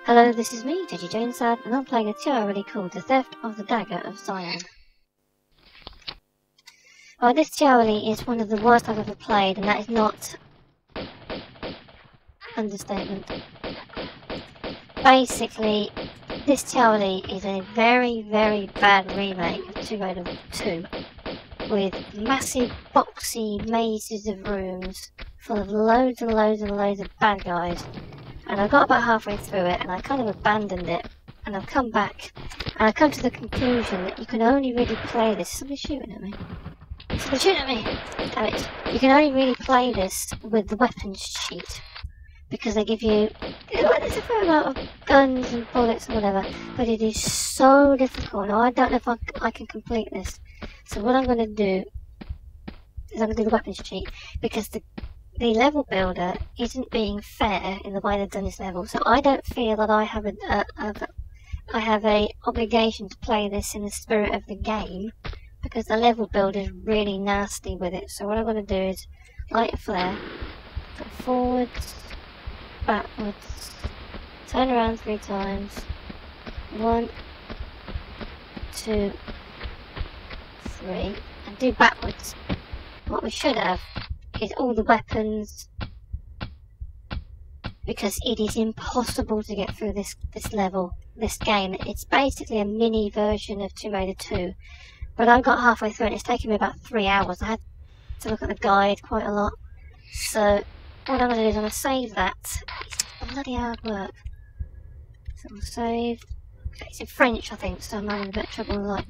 Hello, this is me, Sad, and I'm playing a TRLE called The Theft of the Dagger of Xian. Well, this TRLE is one of the worst I've ever played, and that is not understatement. Basically, this TRLE is a very, very bad remake of Tomb Raider 2, with massive boxy mazes of rooms full of loads and loads and loads of bad guys. And I got about halfway through it and I kind of abandoned it, and I've come back and I've come to the conclusion that you can only really play this. Somebody's shooting at me. Somebody's shooting at me! Damn it. You can only really play this with the weapons sheet, because they give you, there's a fair amount of guns and bullets and whatever, but it is so difficult. Now I don't know if I can complete this. So what I'm going to do is I'm going to do the weapons sheet, because the level builder isn't being fair in the way they've done this level, so I don't feel that I have a obligation to play this in the spirit of the game, because the level builder is really nasty with it. So what I'm going to do is light a flare, go forwards, backwards, turn around 3 times, 1, 2, 3, and do backwards. What we should have is all the weapons, because it is impossible to get through this game. It's basically a mini version of Tomb Raider 2, but I got halfway through and it's taken me about 3 hours. I had to look at the guide quite a lot. So what I'm going to do is I'm going to save that. It's bloody hard work. So I'll save. Okay, it's in French I think, so I'm having a bit of trouble like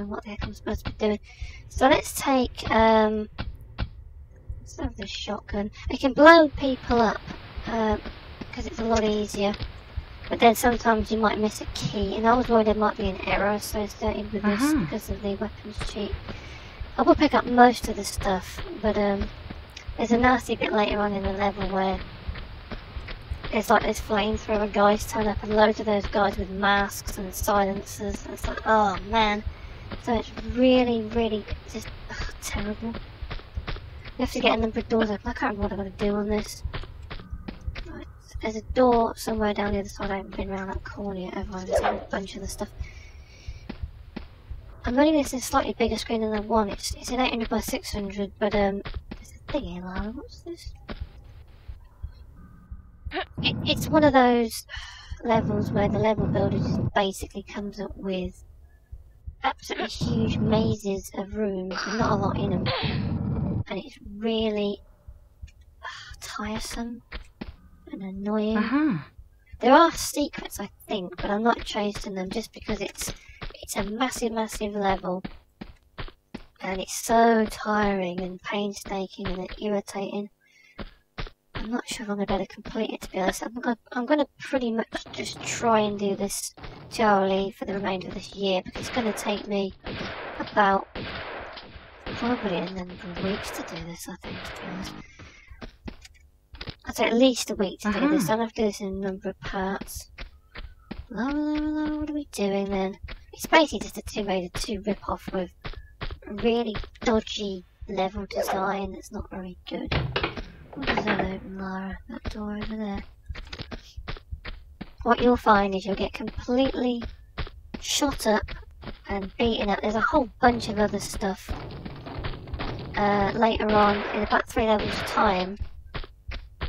what the heck I'm supposed to be doing. So let's take let's have this shotgun. It can blow people up, because it's a lot easier. But then sometimes you might miss a key, and I was worried there might be an error associated with this because of the weapons cheat. I will pick up most of the stuff, but there's a nasty bit later on in the level where there's like this flamethrower guys turn up, and loads of those guys with masks and silencers, and it's like, oh man. So it's really, really just terrible. You have to get a number of doors open. I can't remember what I'm going to do on this. Right. There's a door somewhere down the other side. I haven't been around that corner yet, have I? There's a whole bunch of the stuff. I'm running this in a slightly bigger screen than I want. It's an 800 by 600, but there's a thing here, Lara. What's this? It's one of those levels where the level builder just basically comes up with absolutely huge mazes of rooms with not a lot in them. And it's really tiresome and annoying. There are secrets, I think, but I'm not chasing them just because it's a massive, massive level, and it's so tiring and painstaking and irritating. I'm not sure if I'm going to be able to complete it, to be honest. I'm going to pretty much just try and do this TRLE for the remainder of this year, because it's going to take me about probably a number of weeks to do this, I think, to be honest. I'd say at least a week to do this. I'll have to do this in a number of parts. What are we doing then? It's basically just a Tomb Raider 2 rip-off with a really dodgy level design that's not very good. What does that open, Lara? That door over there. What you'll find is you'll get completely shot up and beaten up. There's a whole bunch of other stuff later on, in about 3 levels time.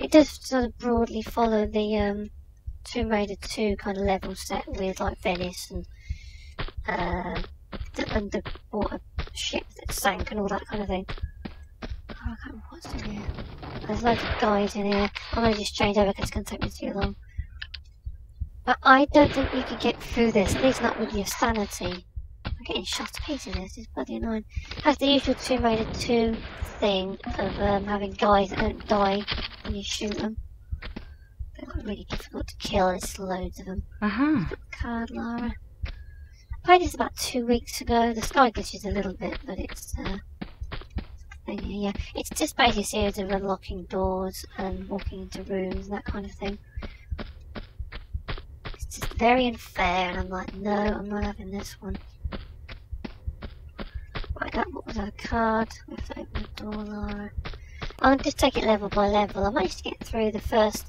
It does sort of broadly follow the Tomb Raider 2 kind of level set with like Venice and the underwater ship that sank and all that kind of thing. Oh, I can't remember what's in here. There's loads of guys in here. I'm going to just change over because it's going to take me too long. But I don't think you can get through this, at least not with your sanity. I'm getting shot to pieces. This is bloody annoying. It has the usual Tomb Raider 2 thing of having guys that don't die when you shoot them. They're like really difficult to kill, there's loads of them. Card, Lara. I played this about 2 weeks ago. The sky glitches a little bit, but it's yeah, it's just basically a series of unlocking doors and walking into rooms and that kind of thing. It's just very unfair, and I'm like, no, I'm not having this one. Right, that was our card. We have to open the door, Lara. I'll just take it level by level. I managed to get through the first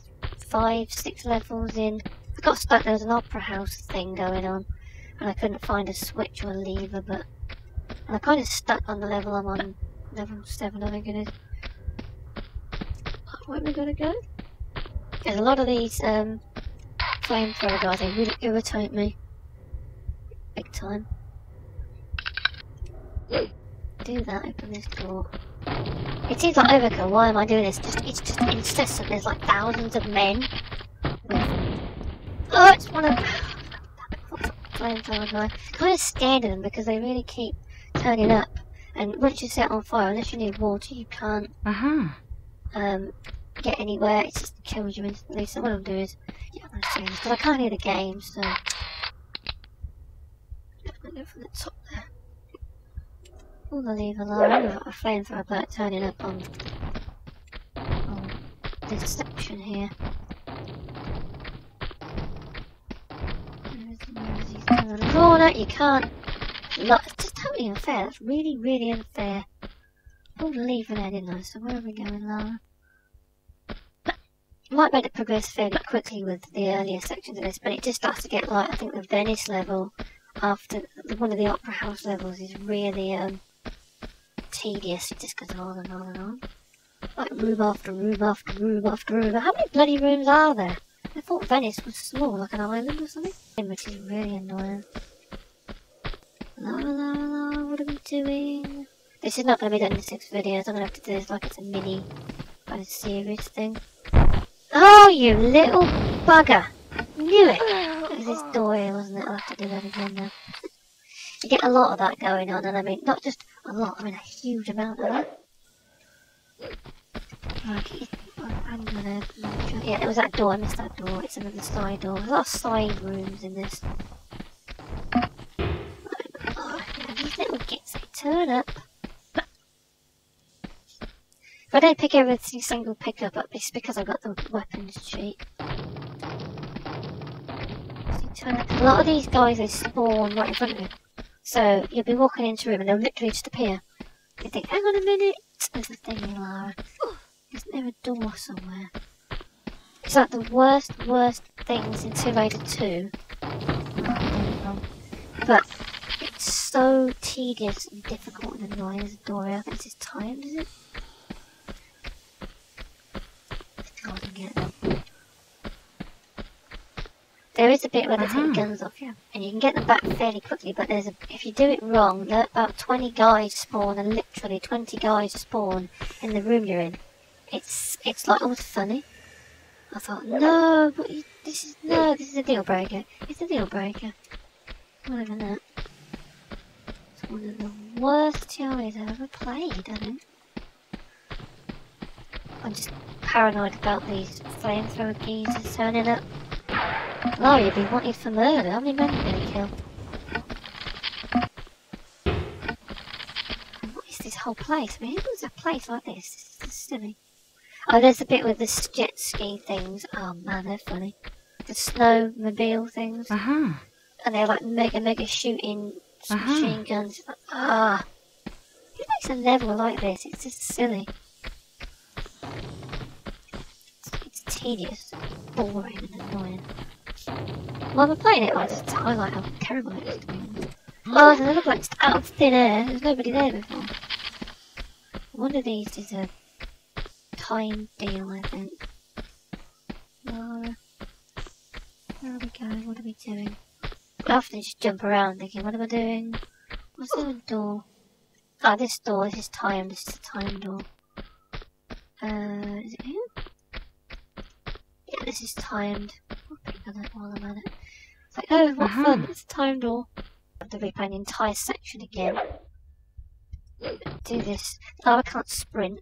5-6 levels in I got stuck. There was an opera house thing going on, and I couldn't find a switch or a lever, but and I kind of stuck on the level I'm on, level 7, I think it is. Where am I gonna go? There's a lot of these flamethrower guys, they really irritate me. Big time. Do that, open this door. It seems like overkill, why am I doing this? It's just incessant, there's like thousands of men. Oh, it's one of flamethrower guys. Kind of scared of them because they really keep turning up. And once you set on fire, unless you need water, you can't get anywhere. It just kills you instantly. So what I'll do is, yeah, I'm serious because I can't hear the game. So I'm gonna go from the top there. Pull the lever, Lara. I've got a flamethrower bird turning up on this section here. Corner, you can't. It's just totally unfair. That's really, really unfair. Pulled the lever there, didn't I? So where are we going, Lara? You might be able to progress fairly quickly with the earlier sections of this, but it just starts to get like, I think the Venice level after one of the opera house levels is really tedious. It just goes on and on and on. Like room after room after room after room. How many bloody rooms are there? I thought Venice was small, like an island or something. Which is really annoying. La la la, what are we doing? This is not going to be done in 6 videos. I'm going to have to do this like it's a mini kind of series thing. Oh, you little bugger! Knew it! It was this door here, wasn't it? I'll have to do that again now. You get a lot of that going on, and I mean, not just a lot, I mean a huge amount of that. Right, I'm gonna... Yeah, there was that door, I missed that door. It's another side door. There's a lot of side rooms in this. Oh, yeah, these little gits, they turn up. If I don't pick every single pickup up, it's because I got the weapons cheat. A lot of these guys, they spawn right in front of you. So, you'll be walking into a room and they'll literally just appear. You think, hang on a minute, there's a thing here, Lara. Isn't there a door somewhere? It's like the worst things in Tomb Raider 2. But, it's so tedious and difficult and annoying as a door. I think this is timed, is it? There is a bit where they take guns off you, and you can get them back fairly quickly, but if you do it wrong, about 20 guys spawn, and literally 20 guys spawn in the room you're in. It's like almost funny. I thought, no, but this is a deal breaker. It's a deal breaker. Not even that. It's one of the worst TRLEs I've ever played, I think. I'm just paranoid about these flamethrower geezers turning up. Oh, you'd be wanted for murder. How many men are you going to kill? And what is this whole place? I mean, who was a place like this? This is silly. Oh, there's the bit with the jet ski things. Oh man, they're funny. The snowmobile things. And they're like mega shooting machine guns. Ah. Who makes a level like this? It's just silly. It's tedious, boring and annoying. While we're playing it, I just highlight how terrible it is. Oh, there's another place out of thin air. There's nobody there before. One of these is a time deal, I think. Lara, where are we going? What are we doing? I often just jump around thinking, what am I doing? What's the door? Oh, this door. This is timed. This is a time door. Is it here? Yeah, this is timed. I'll pick on it while I'm at it. It's like, oh, what fun, it's a time door. I have to replay an entire section again. Do this. Oh, I can't sprint.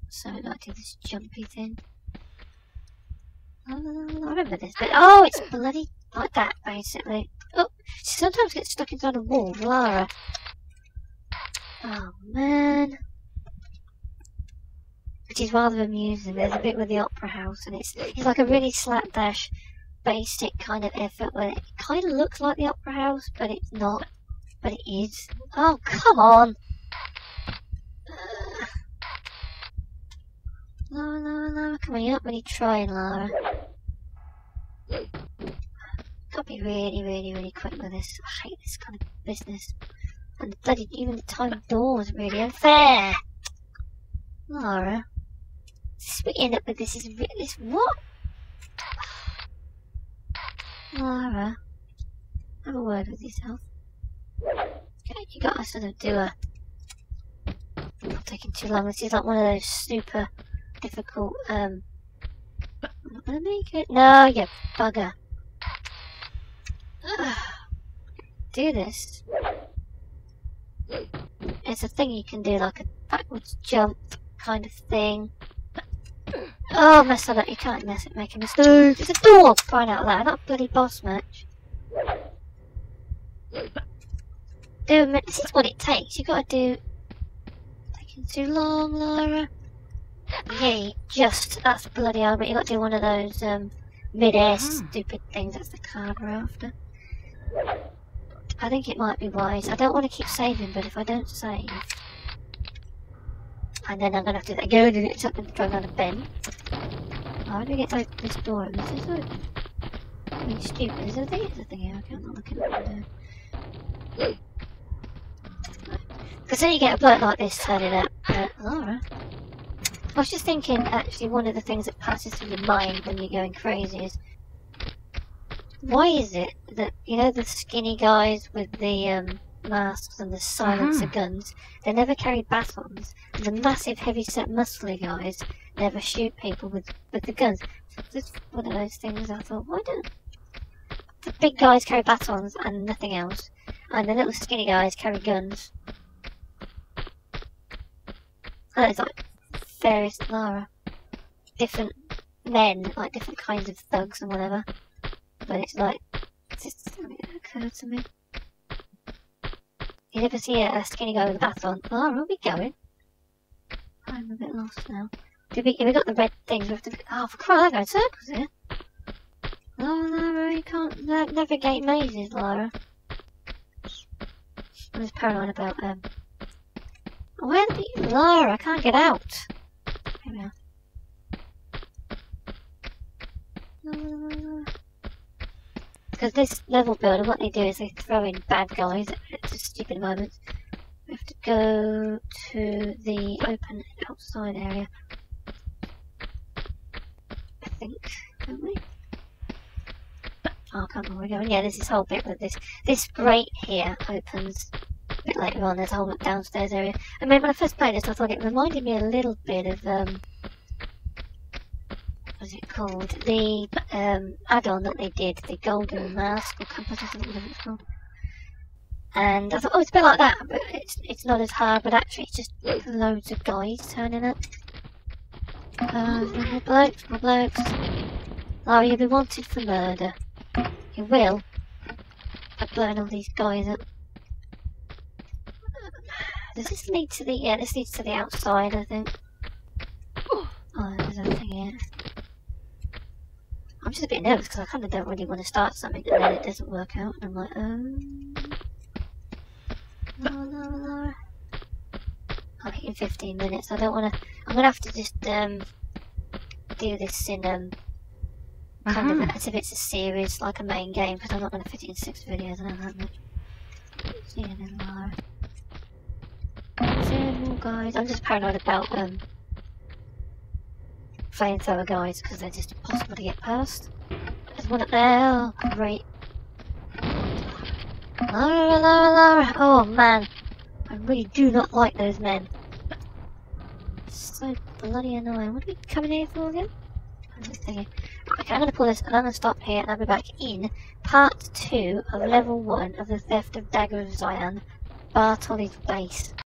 So I do this jumpy thing. Oh, I remember this bit. Oh, it's bloody like that, basically. Oh, she sometimes gets stuck inside a wall, Lara. Oh, man. Which is rather amusing. There's a bit with the opera house, and it's like a really slapdash, basic kind of effort where it kind of looks like the opera house, but it's not. But it is. Oh, come on! Lara, come on, you're not really trying, Lara. be really, really, really quick with this. I hate this kind of business. And bloody, even the time door is really unfair. Lara, this we end up with this is what? Lara, have a word with yourself. Okay, you gotta sort of do a. Not taking too long. This is like one of those super difficult. I'm not gonna make it. No, you bugger. Do this. It's a thing you can do, like a backwards jump kind of thing. Oh, mess that up. You can't make a mistake. It's a dog, crying out loud, not a bloody boss match. This is what it takes. You gotta do. Taking too long, Lara. Yeah, that's bloody hell, but you gotta do one of those mid-air stupid things. That's the card we're after. I think it might be wise. I don't want to keep saving, but if I don't save, and then I'm gonna have to go and it's up and drive down a bend. How do we get to open this door? This is open. I mean, stupid. Is there a thing? Is there a thing here? Okay, I'm not looking at the window. Because then you get a bloke like this turning up. Lara. I was just thinking, actually, one of the things that passes through your mind when you're going crazy is, why is it that, you know, the skinny guys with the masks and the silencer guns, they never carry batons, and the massive heavy-set muscly guys never shoot people with the guns? So it's one of those things I thought, why don't the big guys carry batons and nothing else, and the little skinny guys carry guns? And it's like various Lara, different men, like different kinds of thugs and whatever. But it's like, it's just something that occurred to me. You never see a skinny guy with a baton. Lara, where are we going? I'm a bit lost now. If we got the red things, we have to. Oh, for crying out loud, circles here. Oh, Lara, you can't navigate mazes, Lara. I'm just paranoid about where the Lara, I can't get out. Here we are. Because this level builder, what they do is they throw in bad guys at stupid moments. We have to go to the open outside area. I think, don't we? Oh, I can't remember where we're going. Yeah, there's this whole bit with this grate here opens a bit later on. There's a whole downstairs area. I mean, when I first played this, I thought it reminded me a little bit of what's it called? The add-on that they did, the golden mask or compass or something, whatever it's called. And I thought, oh, it's a bit like that, but it's not as hard. But actually, it's just loads of guys turning up. More blokes. Oh, you'll be wanted for murder. You will. By blowing all these guys up. Does this lead to the? Yeah, this leads to the outside, I think. Oh, there's nothing here. I'm just a bit nervous because I kind of don't really want to start something and then it doesn't work out. And I'm like, no. I'm hitting 15 minutes. I don't want to. I'm gonna have to just do this in kind of as if it's a series, like a main game, because I'm not gonna fit it in 6 videos. I don't have much. See you then, Lara. More guys. I'm just paranoid about flamethrower guys because they're just impossible to get past. There's one up there. Oh, great. Lara. Oh man, I really do not like those men. So bloody annoying. What are we coming here for again? Okay, I'm gonna pull this and I'm gonna stop here and I'll be back in part 2 of level 1 of the theft of Dagger of Xian, Bartoli's base.